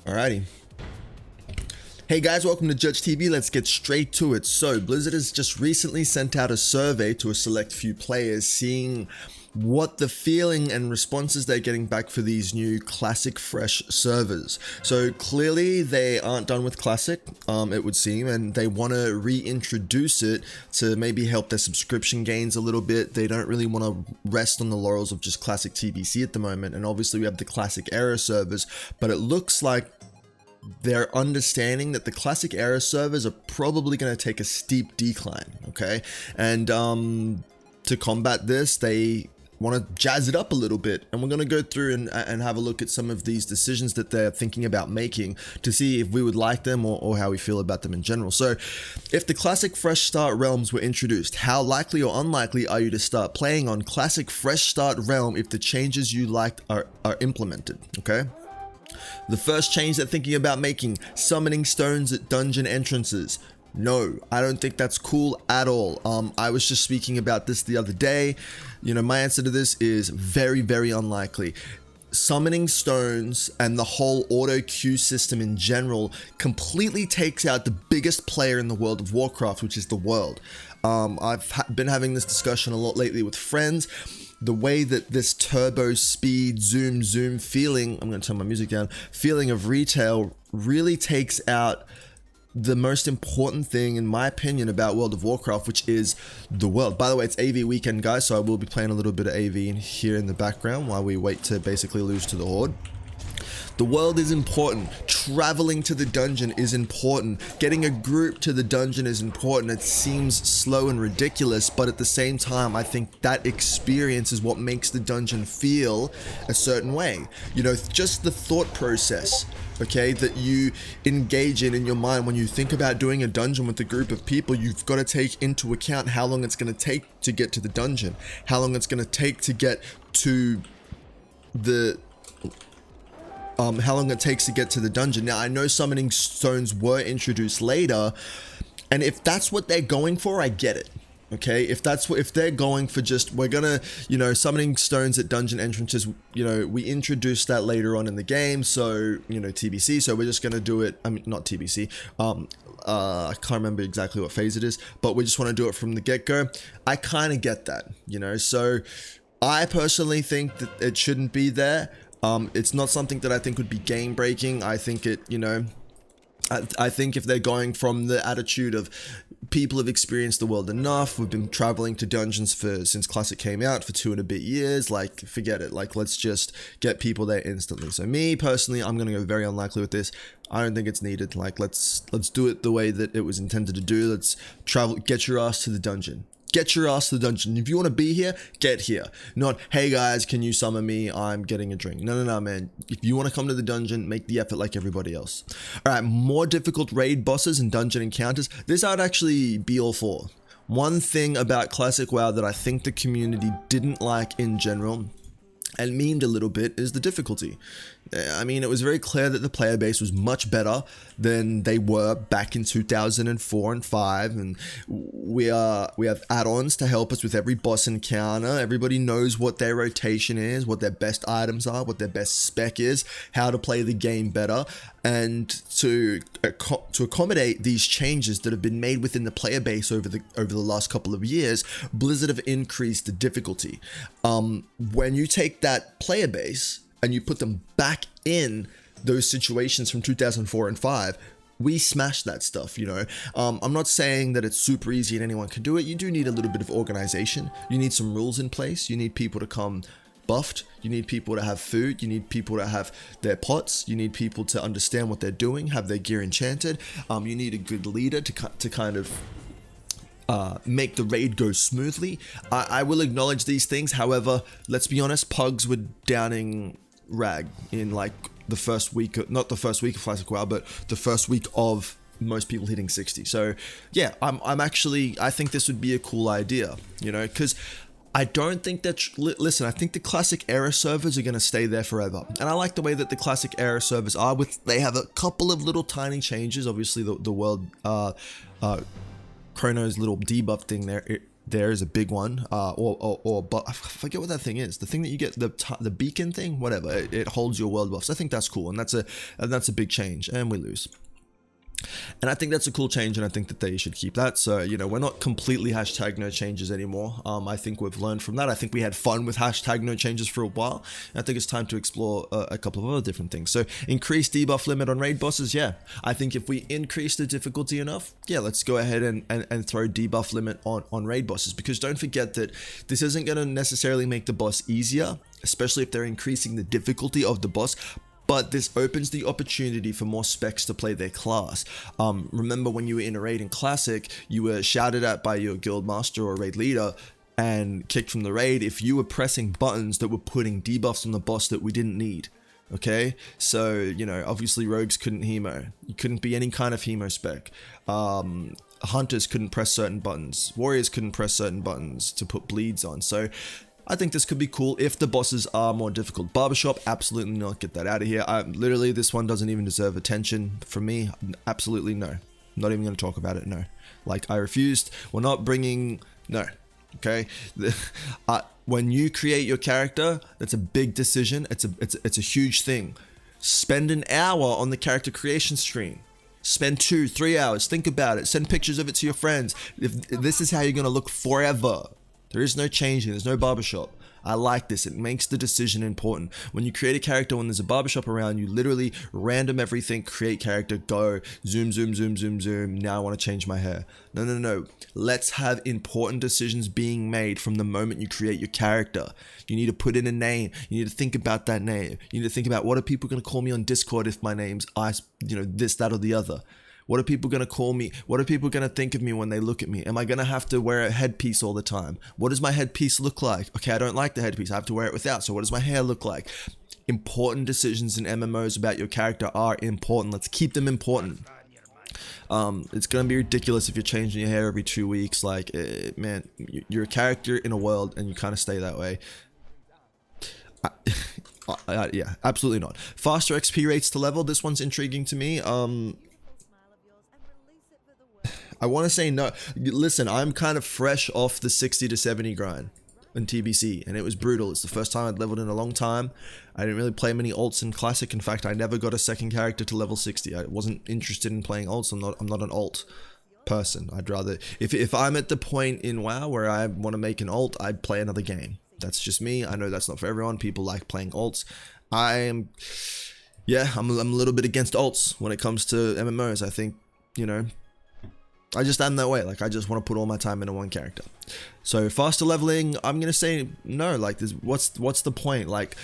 Alrighty. Hey guys, welcome to Judge TV. Let's get straight to it. So, Blizzard has just recently sent out a survey to a select few players, seeing what the feeling and responses they're getting back for these new Classic Fresh servers. So clearly they aren't done with Classic, it would seem, and they want to reintroduce it to maybe help their subscription gains a little bit. They don't really want to rest on the laurels of just Classic TBC at the moment, and obviously we have the Classic Era servers, but it looks like they're understanding that the Classic Era servers are probably going to take a steep decline, okay? And to combat this, they want to jazz it up a little bit, and we're going to go through and have a look at some of these decisions that they're thinking about making to see if we would like them or how we feel about them in general. So if the Classic Fresh Start realms were introduced, how likely or unlikely are you to start playing on Classic Fresh Start realm if the changes you liked are implemented? Okay, the first change they're thinking about making: summoning stones at dungeon entrances. No, I don't think that's cool at all. I was just speaking about this the other day. You know, my answer to this is very, very unlikely. Summoning stones and the whole auto queue system in general completely takes out the biggest player in the World of Warcraft, which is the world. I've been having this discussion a lot lately with friends. The way that this turbo speed zoom feeling, I'm going to turn my music down, feeling of retail really takes out the most important thing, in my opinion, about World of Warcraft, which is the world. By the way, it's AV weekend, guys, so I will be playing a little bit of AV in here in the background while we wait to basically lose to the Horde. The world is important. Traveling to the dungeon is important. Getting a group to the dungeon is important. It seems slow and ridiculous, but at the same time, I think that experience is what makes the dungeon feel a certain way. You know, just the thought process, okay, that you engage in your mind when you think about doing a dungeon with a group of people. You've got to take into account how long it's going to take to get to the dungeon, how long it's going to take to get to the how long it takes to get to the dungeon. Now, I know summoning stones were introduced later, and if that's what they're going for, I get it. Okay, if they're going for just, we're gonna, you know, summoning stones at dungeon entrances, you know, we introduced that later on in the game, so, you know, TBC, so we're just gonna do it, I mean, not TBC, I can't remember exactly what phase it is, but we just want to do it from the get-go. I kind of get that, you know, so I personally think that it shouldn't be there. It's not something that I think would be game breaking. I think it, you know, I think if they're going from the attitude of people have experienced the world enough, we've been traveling to dungeons since Classic came out for 2 and a bit years, like, forget it. Like, let's just get people there instantly. So me personally, I'm going to go very unlikely with this. I don't think it's needed. Like, let's do it the way that it was intended to do. Let's travel, get your ass to the dungeon. Get your ass to the dungeon. If you want to be here, get here. Not, hey guys, can you summon me? I'm getting a drink. No, man. If you want to come to the dungeon, make the effort like everybody else. Alright, more difficult raid bosses and dungeon encounters. This I'd actually be all for. One thing about Classic WoW that I think the community didn't like in general, and memed a little bit, is the difficulty. I mean, it was very clear that the player base was much better than they were back in 2004 and 5, and we have add-ons to help us with every boss encounter. Everybody knows what their rotation is, what their best items are, what their best spec is, how to play the game better, and to accommodate these changes that have been made within the player base over the last couple of years, Blizzard have increased the difficulty. When you take that player base and you put them back in those situations from 2004 and 5, we smash that stuff, you know. I'm not saying that it's super easy and anyone can do it. You do need a little bit of organization. You need some rules in place. You need people to come buffed. You need people to have food. You need people to have their pots. You need people to understand what they're doing, have their gear enchanted. You need a good leader to kind of make the raid go smoothly. I will acknowledge these things. However, let's be honest, pugs were downing rag in like the first week, not the first week of Classic WoW, but the first week of most people hitting 60. So yeah, I think this would be a cool idea, you know, because I don't think that, listen, I think the Classic Era servers are going to stay there forever. And I like the way that the Classic Era servers are they have a couple of little tiny changes. Obviously the world, Chrono's little debuff thing there, there is a big one, but I forget what that thing is. The thing that you get, the beacon thing, whatever. It holds your world buffs. I think that's cool, and that's a big change. And we lose. And I think that's a cool change, and I think that they should keep that. So, you know, we're not completely hashtag no changes anymore. I think we've learned from that. I think we had fun with hashtag no changes for a while. And I think it's time to explore a couple of other different things. So, increase debuff limit on raid bosses, yeah. I think if we increase the difficulty enough, yeah, let's go ahead and throw debuff limit on raid bosses. Because don't forget that this isn't going to necessarily make the boss easier, especially if they're increasing the difficulty of the boss. But this opens the opportunity for more specs to play their class. Remember when you were in a raid in Classic, you were shouted at by your guild master or raid leader and kicked from the raid if you were pressing buttons that were putting debuffs on the boss that we didn't need. Okay, so, you know, obviously rogues couldn't hemo. You couldn't be any kind of hemo spec. Hunters couldn't press certain buttons. Warriors couldn't press certain buttons to put bleeds on. So I think this could be cool if the bosses are more difficult. Barbershop, absolutely not. Get that out of here. Literally, this one doesn't even deserve attention from me. Absolutely no. Not even going to talk about it, no. Like, I refused. We're not bringing... No. Okay? When you create your character, that's a big decision. It's a huge thing. Spend an hour on the character creation stream. Spend 2-3 hours. Think about it. Send pictures of it to your friends. If this is how you're going to look forever. There is no changing. There's no barbershop. I like this. It makes the decision important. When you create a character, when there's a barbershop around, you literally random everything, create character, go, zoom, zoom, zoom, zoom, zoom. Now I want to change my hair. No, no, no. Let's have important decisions being made from the moment you create your character. You need to put in a name. You need to think about that name. You need to think about, what are people going to call me on Discord if my name's this, that, or the other? What are people going to call me? What are people going to think of me when they look at me? Am I going to have to wear a headpiece all the time? What does my headpiece look like? Okay, I don't like the headpiece. I have to wear it without. So what does my hair look like? Important decisions in MMOs about your character are important. Let's keep them important. It's going to be ridiculous if you're changing your hair every 2 weeks. Like, man, you're a character in a world and you kind of stay that way. Yeah, absolutely not. Faster XP rates to level. This one's intriguing to me. I want to say no. Listen, I'm kind of fresh off the 60 to 70 grind in TBC, and it was brutal. It's the first time I'd leveled in a long time. I didn't really play many alts in Classic. In fact, I never got a second character to level 60. I wasn't interested in playing alts. I'm not an alt person. I'd rather, if I'm at the point in WoW where I want to make an alt, I'd play another game. That's just me. I know that's not for everyone. People like playing alts. I'm a little bit against alts when it comes to MMOs. I think, you know, I just am that way. Like, I just want to put all my time into one character. So faster leveling, I'm gonna say no. Like, what's the point? Like,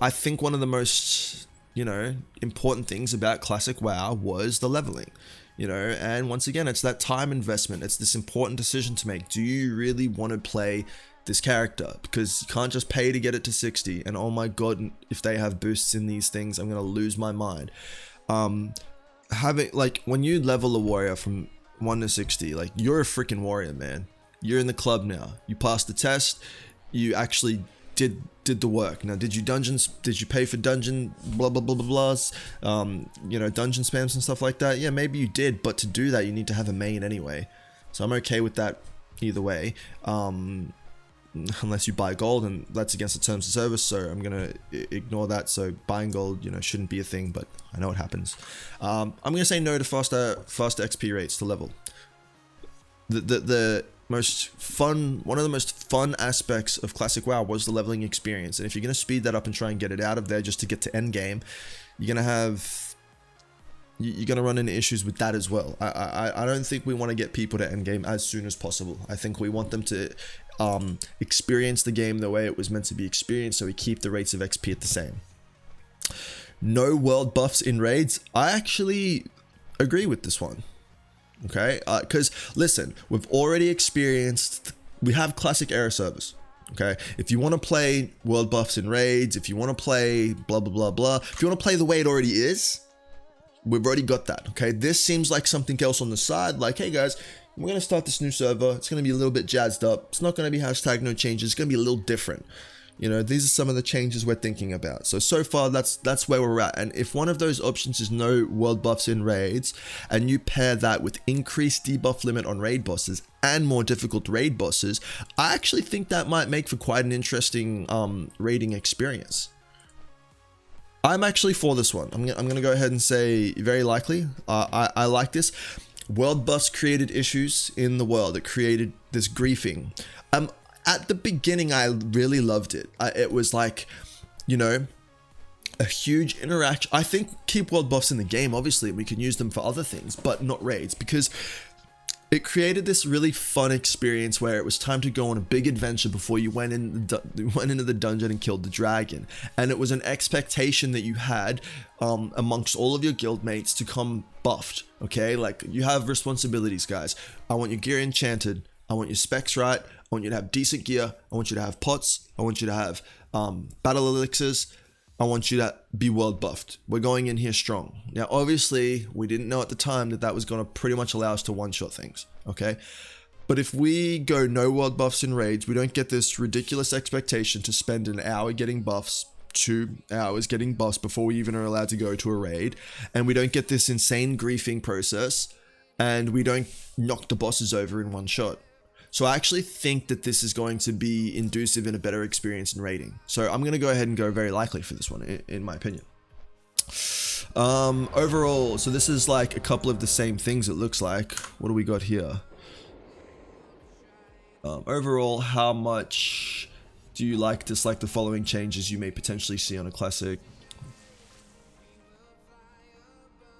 I think one of the most, you know, important things about Classic WoW was the leveling. You know, and once again, it's that time investment. It's this important decision to make. Do you really want to play this character? Because you can't just pay to get it to 60. And oh my god, if they have boosts in these things, I'm gonna lose my mind. Having, like, when you level a warrior from 1 to 60, like, you're a freaking warrior, man. You're in the club now. You passed the test. You actually did the work. Now, did you pay for dungeon blah blah blah blah blahs, you know, dungeon spams and stuff like that? Yeah, maybe you did, but to do that you need to have a main anyway. So I'm okay with that either way. Unless you buy gold, and that's against the terms of service, so I'm gonna ignore that. So buying gold, you know, shouldn't be a thing, but I know it happens. I'm gonna say no to faster XP rates to level. The most fun, one of the most fun aspects of Classic WoW was the leveling experience, and if you're gonna speed that up and try and get it out of there just to get to end game, you're gonna run into issues with that as well. I don't think we want to get people to end game as soon as possible. I think we want them to experience the game the way it was meant to be experienced, so we keep the rates of XP at the same. No world buffs in raids. I actually agree with this one. Okay, because listen, we've already experienced, we have Classic era servers. Okay, if you want to play world buffs in raids, if you want to play blah blah blah blah, if you want to play the way it already is, we've already got that. Okay, this seems like something else on the side, like, hey guys, we're going to start this new server. It's going to be a little bit jazzed up. It's not going to be hashtag no changes. It's going to be a little different. You know, these are some of the changes we're thinking about. So far, that's where we're at. And if one of those options is no world buffs in raids, and you pair that with increased debuff limit on raid bosses and more difficult raid bosses, I actually think that might make for quite an interesting raiding experience. I'm actually for this one. I'm gonna go ahead and say very likely. I like this. World buffs created issues in the world. It created this griefing. At the beginning, I really loved it. It was like, you know, a huge interaction. I think keep world buffs in the game, obviously, we can use them for other things, but not raids, because it created this really fun experience where it was time to go on a big adventure before you went into the dungeon and killed the dragon. And it was an expectation that you had amongst all of your guildmates to come buffed, okay? Like, you have responsibilities, guys. I want your gear enchanted. I want your specs right. I want you to have decent gear. I want you to have pots. I want you to have battle elixirs. I want you to be world buffed. We're going in here strong. Now, obviously, we didn't know at the time that was going to pretty much allow us to one-shot things, okay? But if we go no world buffs in raids, we don't get this ridiculous expectation to spend an hour getting buffs, 2 hours getting buffs before we even are allowed to go to a raid, and we don't get this insane griefing process, and we don't knock the bosses over in one shot. So I actually think that this is going to be inducive in a better experience in raiding. So I'm going to go ahead and go very likely for this one, in my opinion. Overall, so this is like a couple of the same things it looks like. What do we got here? Overall, how much do you dislike the following changes you may potentially see on a classic?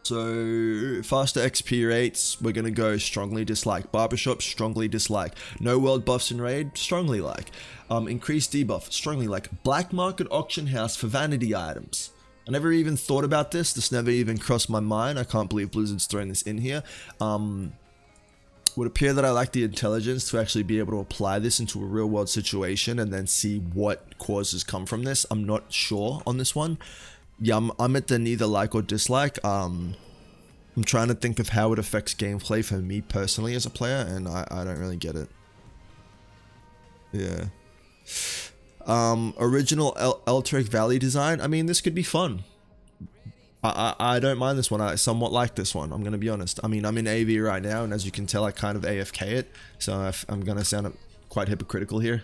So, faster XP rates, we're going to go strongly dislike. Barbershop, strongly dislike. No world buffs in raid, strongly like. Increased debuff, strongly like. Black market auction house for vanity items. I never even thought about this. This never even crossed my mind. I can't believe Blizzard's thrown this in here. Would appear that I like the intelligence to actually be able to apply this into a real world situation and then see what causes come from this. I'm not sure on this one. Yeah, I'm at the neither like or dislike. I'm trying to think of how it affects gameplay for me personally as a player, and I don't really get it. Yeah. Original Alterac Valley design. I mean, this could be fun. I don't mind this one. I somewhat like this one. I'm going to be honest. I mean, I'm in AV right now, and as you can tell, I kind of AFK it. So I'm going to sound quite hypocritical here.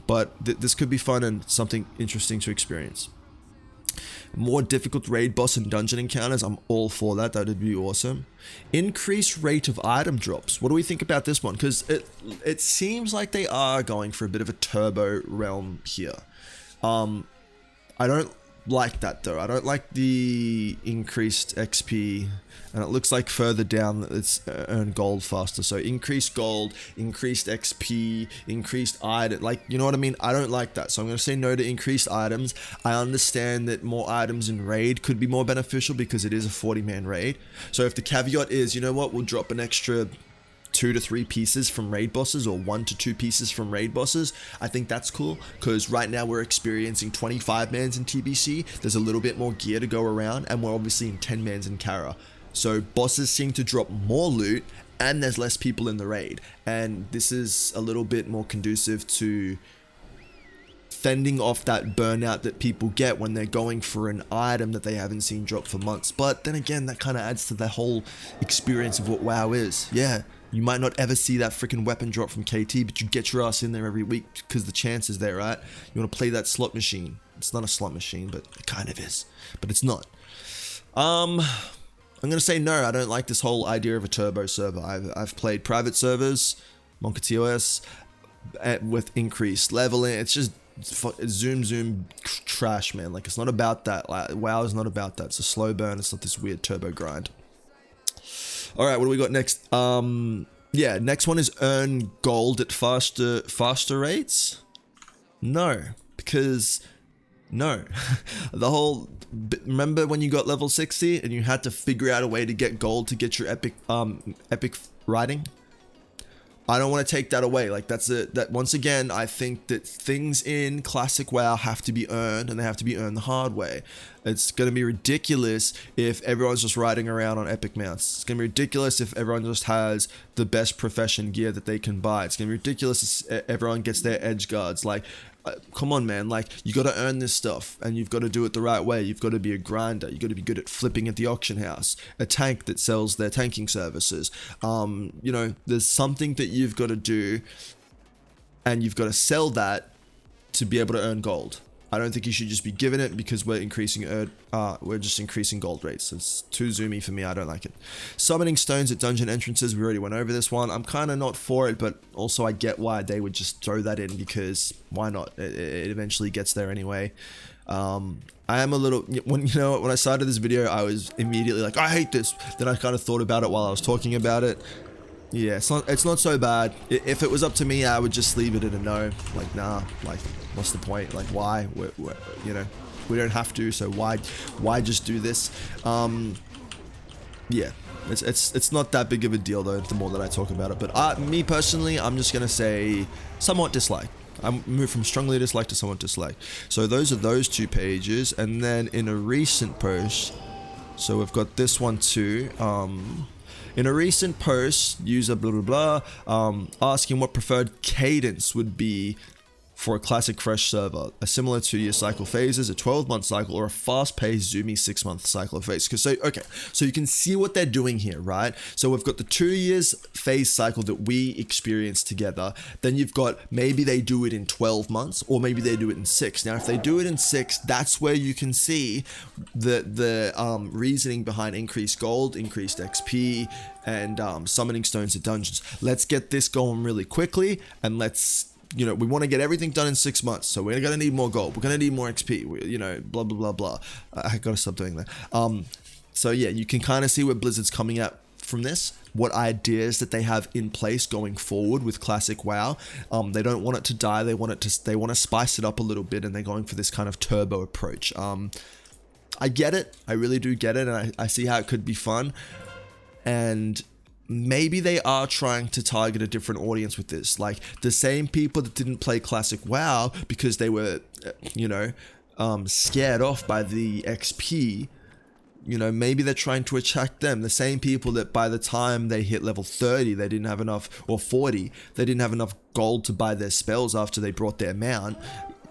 But this could be fun and something interesting to experience. More difficult raid boss and dungeon encounters, I'm all for that. That would be awesome. Increased rate of item drops. What do we think about this one? Because it seems like they are going for a bit of a turbo realm here. I don't like that though. I don't like the increased XP, and it looks like further down that it's earn gold faster. So increased gold, increased XP, increased item, like, you know what I mean? I don't like that. So I'm going to say no to increased items. I understand that more items in raid could be more beneficial because it is a 40-man raid. So if the caveat is, you know what, we'll drop an extra 2 to 3 pieces from raid bosses, or 1 to 2 pieces from raid bosses, I think that's cool, because right now we're experiencing 25 mans in TBC. There's a little bit more gear to go around, and we're obviously in 10 mans in Kara. So bosses seem to drop more loot, and there's less people in the raid, and this is a little bit more conducive to fending off that burnout that people get when they're going for an item that they haven't seen drop for months. But then again, that kind of adds to the whole experience of what WoW is. Yeah, you might not ever see that freaking weapon drop from KT, but you get your ass in there every week because the chance is there, right? You want to play that slot machine. It's not a slot machine, but it kind of is. But it's not. I'm going to say no. I don't like this whole idea of a turbo server. I've played private servers, Monka TOS, with increased leveling. It's just zoom trash, man. Like, it's not about that. Like, WoW is not about that. It's a slow burn. It's not this weird turbo grind. All right, what do we got next? Yeah, next one is earn gold at faster rates. No, because no. The whole, remember when you got level 60 and you had to figure out a way to get gold to get your epic riding? I don't want to take that away. Like, that once again, I think that things in classic WoW have to be earned, and they have to be earned the hard way. It's going to be ridiculous if everyone's just riding around on epic mounts. It's going to be ridiculous if everyone just has the best profession gear that they can buy. It's going to be ridiculous if everyone gets their edge guards. Like, come on, man. Like, you got to earn this stuff, and you've got to do it the right way. You've got to be a grinder. You got to be good at flipping at the auction house, a tank that sells their tanking services. You know, there's something that you've got to do, and you've got to sell that to be able to earn gold. I don't think you should just be given it because we're just increasing gold rates. It's too zoomy for me. I don't like it. Summoning stones at dungeon entrances. We already went over this one. I'm kind of not for it, but also I get why they would just throw that in, because why not? It eventually gets there anyway. I am a little, when I started this video, I was immediately like, I hate this. Then I kind of thought about it while I was talking about it. Yeah, it's not so bad. If it was up to me, I would just leave it at a no. Like, nah, like, what's the point? Like, why? We don't have to, so why just do this? Yeah, it's not that big of a deal though, the more that I talk about it. But me personally, I'm just gonna say somewhat dislike. I moved from strongly dislike to somewhat dislike. So those are those 2 pages, and then in a recent post, so we've got this one too. In a recent post, user blah blah blah, asking what preferred cadence would be for a classic fresh server, a similar 2-year cycle phases, a 12-month cycle, or a fast-paced zoomy 6-month cycle of phase. So you can see what they're doing here, right? So we've got the 2 years phase cycle that we experience together. Then you've got, maybe they do it in 12 months, or maybe they do it in 6. Now, if they do it in 6, that's where you can see the reasoning behind increased gold, increased XP, and summoning stones to dungeons. Let's get this going really quickly, and let's, we want to get everything done in 6 months, so we're going to need more gold, we're going to need more XP, blah, blah, blah, blah. I got to stop doing that. So yeah, you can kind of see where Blizzard's coming at from this, what ideas that they have in place going forward with classic WoW. They don't want it to die, they want to spice it up a little bit, and they're going for this kind of turbo approach. I get it, I really do get it, and I see how it could be fun, and maybe they are trying to target a different audience with this, like the same people that didn't play classic WoW because they were, scared off by the XP. Maybe they're trying to attract them, the same people that by the time they hit level 30, they didn't have enough, or 40, they didn't have enough gold to buy their spells after they brought their mount.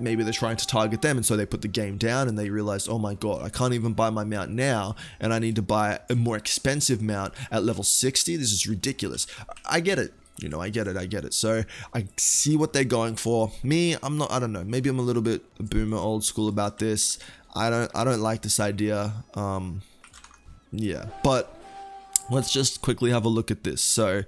Maybe they're trying to target them, and so they put the game down and they realized, oh my god, I can't even buy my mount now, and I need to buy a more expensive mount at level 60. This is ridiculous. I get it. I get it. So I see what they're going for. Me, I don't know. Maybe I'm a little bit boomer old school about this. I don't like this idea. Yeah, but let's just quickly have a look at this. So,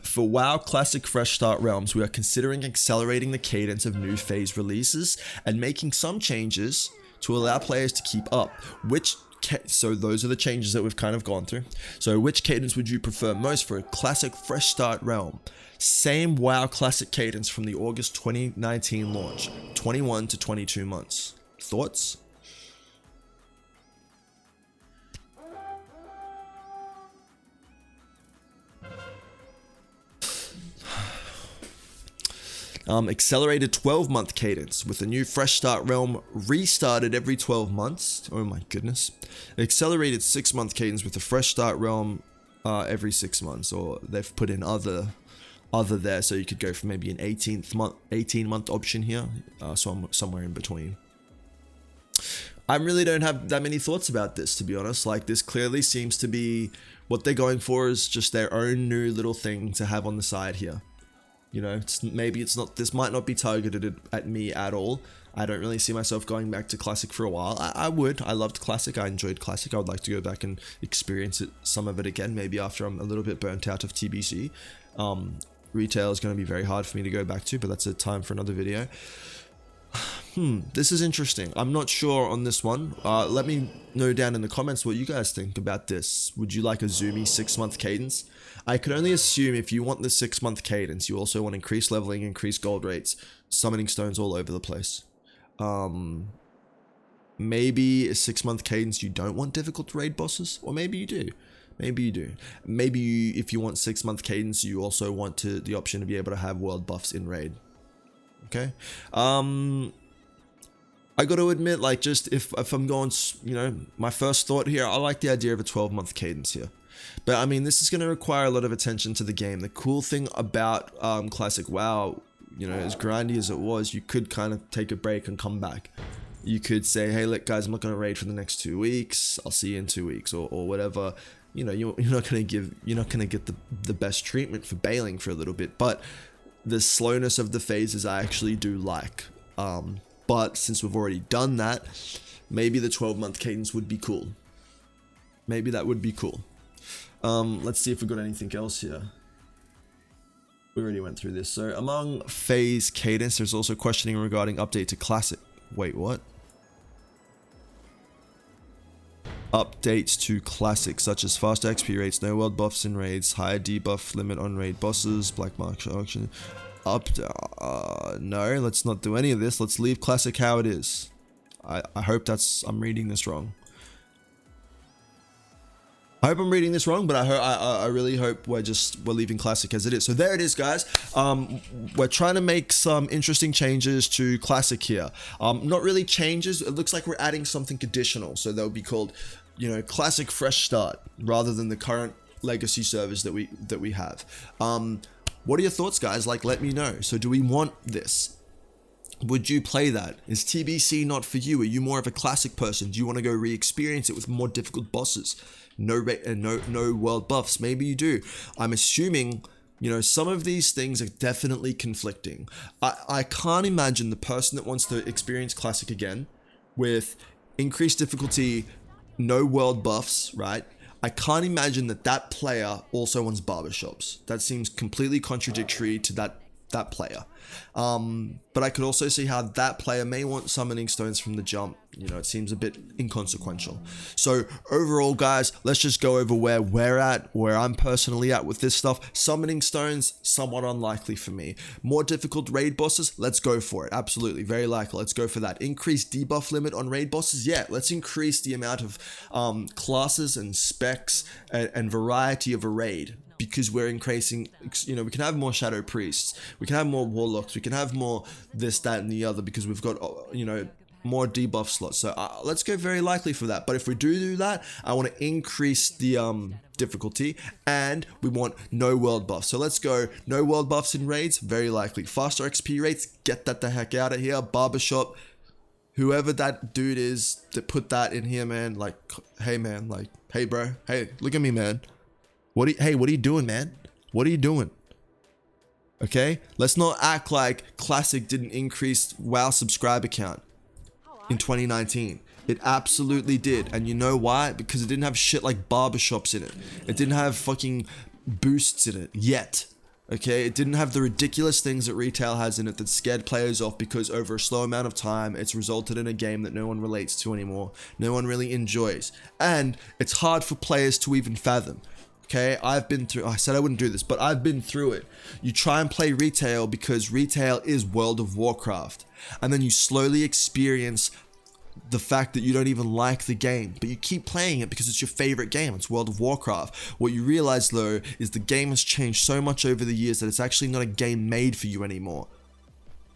for WoW Classic Fresh Start Realms, we are considering accelerating the cadence of new phase releases and making some changes to allow players to keep up. So those are the changes that we've kind of gone through. So which cadence would you prefer most for a Classic Fresh Start Realm? Same WoW Classic cadence from the August 2019 launch, 21 to 22 months. Thoughts? Accelerated 12-month cadence with a new Fresh Start Realm restarted every 12 months. Oh my goodness. Accelerated 6-month cadence with a Fresh Start Realm every 6 months, or they've put in other there, so you could go for maybe an 18-month option here, so somewhere in between. I really don't have that many thoughts about this, to be honest. Like, this clearly seems to be what they're going for, is just their own new little thing to have on the side here. This might not be targeted at me at all. I don't really see myself going back to Classic for a while. I loved Classic, I enjoyed Classic. I would like to go back and experience some of it again, maybe after I'm a little bit burnt out of TBC. Retail is going to be very hard for me to go back to, but that's a time for another video. This is interesting. I'm not sure on this one. Let me know down in the comments what you guys think about this. Would you like a zoomy 6-month cadence? I could only assume if you want the 6-month cadence, you also want increased leveling, increased gold rates, summoning stones all over the place. Maybe a 6-month cadence, you don't want difficult raid bosses, or maybe you do. Maybe you do. Maybe if you want 6-month cadence, you also want the option to be able to have world buffs in raid. Okay. I got to admit, like, just if I'm going, my first thought here, I like the idea of a 12-month cadence here. But I mean, this is going to require a lot of attention to the game. The cool thing about Classic WoW you know, as grindy as it was, you could kind of take a break and come back. You could say, hey, look, guys, I'm not going to raid for the next 2 weeks. I'll see you in 2 weeks, or whatever. You know, you're not going to get the best treatment for bailing for a little bit. But the slowness of the phases I actually do like. But since we've already done that, maybe the 12-month cadence would be cool. Maybe that would be cool. Let's see if we've got anything else here. We already went through this. So among phase cadence, there's also questioning regarding update to classic. Wait, what? Updates to classic, such as faster XP rates, no world buffs in raids, higher debuff limit on raid bosses, black market auction. No, let's not do any of this. Let's leave classic how it is. I hope I'm reading this wrong. I hope I'm reading this wrong, but I really hope we're leaving classic as it is. So there it is, guys. We're trying to make some interesting changes to classic here. Not really changes. It looks like we're adding something additional. So they'll be called, you know, classic fresh start rather than the current legacy servers that we have. What are your thoughts, guys? Like, let me know. So do we want this? Would you play that? Is TBC not for you? Are you more of a classic person? Do you want to go re-experience it with more difficult bosses? No world buffs. Maybe you do. I'm assuming, you know, some of these things are definitely conflicting. I can't imagine the person that wants to experience classic again with increased difficulty, no world buffs, right? I can't imagine that player also wants barbershops. That seems completely contradictory to that player. But I could also see how that player may want summoning stones from the jump. You know, it seems a bit inconsequential. So overall, guys, let's just go over where we're at, where I'm personally at with this stuff. Summoning stones, somewhat unlikely for me. More difficult raid bosses, let's go for it. Absolutely, very likely. Let's go for that. Increased debuff limit on raid bosses, yeah. Let's increase the amount of classes and specs and variety of a raid. Because we're increasing, you know, we can have more shadow priests, we can have more warlocks, we can have more this, that, and the other, because we've got, you know, more debuff slots. So let's go very likely for that. But if we do that, I want to increase the difficulty, and we want no world buffs. So let's go no world buffs in raids, very likely. Faster XP rates, get that the heck out of here. Barbershop, whoever that dude is that put that in here, man, like, hey man, like, hey bro, hey, look at me, man. What are you doing, man? What are you doing? Okay, let's not act like Classic didn't increase WoW subscriber count in 2019. It absolutely did. And you know why? Because it didn't have shit like barbershops in it. It didn't have fucking boosts in it yet. Okay, it didn't have the ridiculous things that retail has in it that scared players off, because over a slow amount of time, it's resulted in a game that no one relates to anymore. No one really enjoys. And it's hard for players to even fathom. Okay, I've been through, I said I wouldn't do this, but I've been through it. You try and play retail because retail is World of Warcraft. And then you slowly experience the fact that you don't even like the game, but you keep playing it because it's your favorite game. It's World of Warcraft. What you realize though is the game has changed so much over the years that it's actually not a game made for you anymore.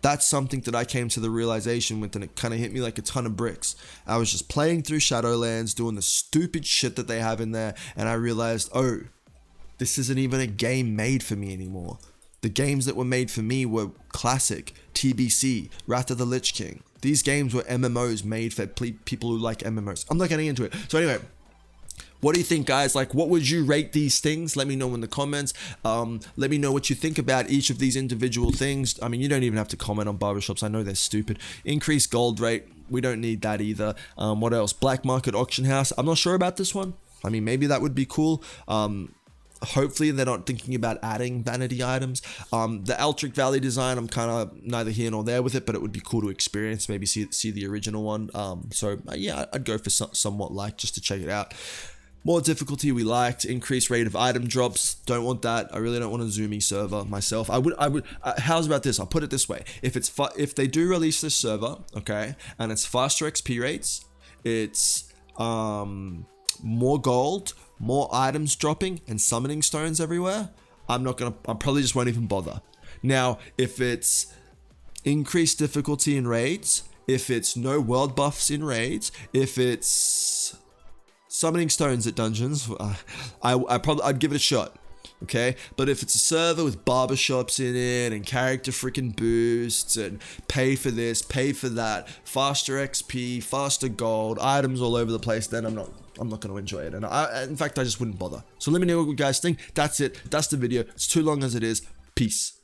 That's something that I came to the realization with, and it kind of hit me like a ton of bricks. I was just playing through Shadowlands, doing the stupid shit that they have in there, and I realized, oh, this isn't even a game made for me anymore. The games that were made for me were Classic, TBC, Wrath of the Lich King. These games were MMOs made for people who like MMOs. I'm not getting into it. So anyway, what do you think, guys? Like, what would you rate these things? Let me know in the comments. Let me know what you think about each of these individual things. I mean, you don't even have to comment on barbershops. I know they're stupid. Increased gold rate. We don't need that either. What else? Black market auction house. I'm not sure about this one. I mean, maybe that would be cool. Hopefully they're not thinking about adding vanity items. The Alterac Valley design, I'm kind of neither here nor there with it, but it would be cool to experience, maybe see the original one. So yeah, I'd go for somewhat like, just to check it out. More difficulty we liked. Increased rate of item drops. Don't want that. I really don't want a zoomy server myself. I would. How's about this? I'll put it this way. If they do release this server, okay, and it's faster XP rates, it's more gold, more items dropping, and summoning stones everywhere, I probably just won't even bother. Now, if it's increased difficulty in raids, if it's no world buffs in raids, if it's summoning stones at dungeons, I'd give it a shot. Okay, but if it's a server with barbershops in it and character freaking boosts and pay for this, pay for that, faster XP, faster gold, items all over the place, then I'm not going to enjoy it. And in fact, I just wouldn't bother. So let me know what you guys think. That's it. That's the video. It's too long as it is. Peace.